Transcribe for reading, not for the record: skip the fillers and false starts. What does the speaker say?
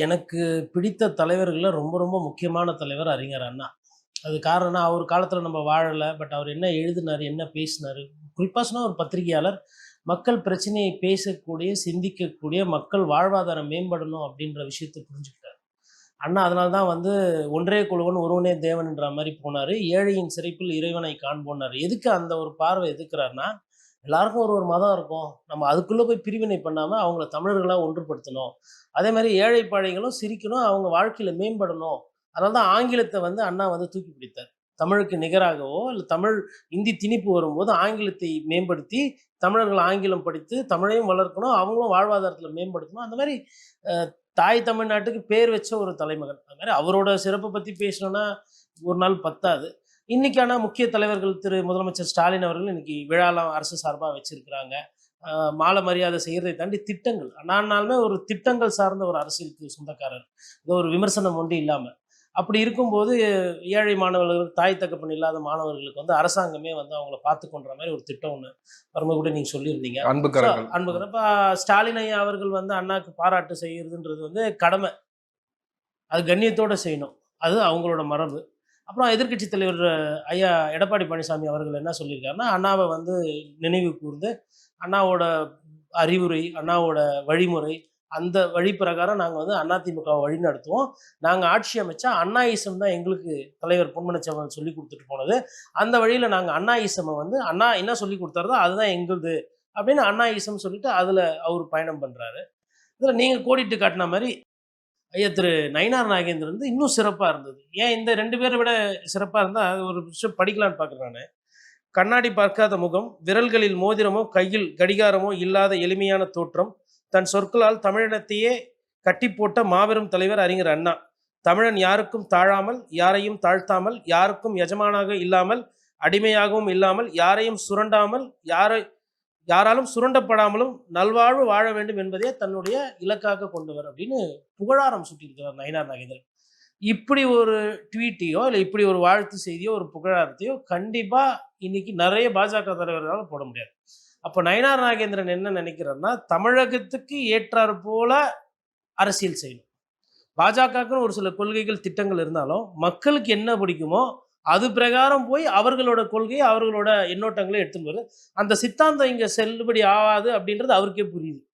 எனக்கு பிடித்த தலைவர்கள்ல ரொம்ப ரொம்ப முக்கியமான தலைவர் அறிஞர் அண்ணா. அது காரணம்னா, அவர் காலத்துல நம்ம வாழல. பட் அவர் என்ன எழுதினாரு, என்ன பேசினாரு, குறிப்பா சொன்னா ஒரு பத்திரிகையாளர். மக்கள் பிரச்சனையை பேசக்கூடிய, சிந்திக்கக்கூடிய, மக்கள் வாழ்வாதாரம் மேம்படணும் அப்படின்ற விஷயத்த புரிஞ்சுக்கிட்டாரு. அண்ணா அதனால தான் வந்து "ஒன்றே குலவன் ஒருவனே தேவன்ன்ற" மாரி போனாரு. "ஏழையின் சிறைப்பில் இறைவனை காண்போம்னாரு." எதுக்கு அந்த ஒரு பார்வை எதுக்குறாருன்னா, எல்லாருக்கும் ஒரு ஒரு மதம் இருக்கும். நம்ம அதுக்குள்ள போய் பிரிவினை பண்ணாம அவங்கள தமிழர்களா ஒன்றுபடுத்தணும். அதே மாரி ஏழை பாழைகளும் சிரிக்கணும், அவங்க வாழ்க்கையில மேம்படணும். அதனால தான் ஆங்கிலத்த வந்து அண்ணா வந்து தூக்கி பிடித்தார். தமிழுக்கு நிகராகவோ, இல்ல தமிழ் இந்தி திணிப்பு வரும்போது ஆங்கிலத்தை மேம்படுத்தி, தமிழர்கள் ஆங்கிலம் படித்து தமிழையும் வளர்க்கணும், அவங்களும் வாழ்வாதாரத்தில மேம்படுத்தணும். அந்த மாரி அ தாய் தமிழ்நாட்டுக்கு பேர் வச்ச ஒரு தலைமகன். அது மாரி அவரோட சிறப்ப பத்தி பேசணும்னா, ஒரு நாள் பத்தாது. இன்னைக்கான முக்கிய தலைவர்கள் திரு முதலமைச்சர் ஸ்டாலின் அவர்கள் இன்னைக்கு விழாலாம் அரசு சார்பா வச்சிருக்கிறாங்க. அ மாலை மரியாதை செய்யறதை தாண்டி திட்டங்கள். அண்ணானாலுமே ஒரு திட்டங்கள் சார்ந்த ஒரு அரசியலுக்கு சொந்தக்காரர். ஏதோ ஒரு விமர்சனம் ஒண்டி இல்லாம. அப்படி இருக்கும்போது ஏழை மாணவர்கள், தாய் தகப்பன் இல்லாத மாணவர்களுக்கு வந்து அரசாங்கமே வந்து அவங்கள பார்த்துக்கொள்ற மாரி ஒரு திட்டம் ஒண்ணு வரும்போது கூட நீங்க சொல்லியிருந்தீங்க. அன்பு ஸோ கரங்கள். ம். அன்புக்குற இப்ப ஸ்டாலின் ஐயா அவர்கள் வந்து அண்ணாக்கு பாராட்டு செய்யறதுன்றது வந்து கடமை. அது கண்ணியத்தோட செய்யணும். அது அவங்களோட மரபு. அப்புறம் எதிர்க்கட்சி தலைவர் ஐயா எடப்பாடி பழனிசாமி அவர்கள் என்ன சொல்லியிருக்காருன்னா, அண்ணாவ வந்து நினைவு கூர்ந்து, அண்ணாவோட அறிவுரை, அண்ணாவோட வழிமுறை, அந்த வழி பிரகாரம் நாங்க வந்து அதிமுகவ வழிநடத்துவோம். நாங்க ஆட்சி அமைச்சா அண்ணாயிசம் தான் எங்களுக்கு தலைவர் பொன்மனச்செம்மல் சொல்லிக் குடுத்துட்டு போனது. அந்த வழியில நாங்க அண்ணாயிசம வந்து அண்ணா என்ன சொல்லிக் குடுத்தாரோ அதுதான் எங்களுது அப்படின்னு அண்ணாயிசம் சொல்லிட்டு அதுல அவரு பயணம் பண்றாரு. இதுல நீங்க கோடிட்டு காட்டுன மாரி ஐயா திரு நயினார் நாகேந்திரன் வந்து இன்னும் சிறப்பா இருந்தது. ஏன் இந்த 2 பேர விட சிறப்பா இருந்தா, அது ஒரு விஷயம் படிக்கலான்னு பார்க்குறேன் நானு. "கண்ணாடி பார்க்காத முகம், விரல்களில் மோதிரமோ, கையில் கடிகாரமோ இல்லாத எளிமையான தோற்றம், தன் சொற்களால் தமிழினத்தையே கட்டிப் போட்ட மாபெரும் தலைவர் அறிஞர் அண்ணா. தமிழன் யாருக்கும் தாழாமல், யாரையும் தாழ்த்தாமல், யாருக்கும் எஜமானாக இல்லாமல், அடிமையாகவும் இல்லாமல், யாரையும் சுரண்டாமல், யாராலும் சுரண்டப்படாமலும் நல்வாழ்வு வாழ வேண்டும் என்பதே தன்னுடைய இலக்காக கொண்டவர் அப்படின்னு புகழாரம் சூட்டியிருக்கிறார் நயினார் நாகேந்திரன். இப்படி ஒரு ட்வீட்டையோ இல்லை இப்படி ஒரு வாழ்த்து செய்தியோ ஒரு புகழாரத்தையோ கண்டிப்பா இன்னைக்கு நிறைய பாஜக தலைவர்களால போட முடியாது. அப்ப நயினார் நாகேந்திரன் என்ன நினைக்கிறார்னா, தமிழகத்துக்கு ஏற்றாறு போல அரசியல் செய்யணும். பாஜகக்குன்னு ஒரு சில கொள்கைகள், திட்டங்கள் இருந்தாலும், மக்களுக்கு என்ன பிடிக்குமோ, அது பிரகாரம் போய் அவர்களோட கொள்கையை, அவர்களோட எண்ணோட்டங்களை எடுத்துன்னு வருது. அந்த சித்தாந்தம் இங்க செல்லுபடி ஆவாது அப்படின்றது அவருக்கே புரியுது.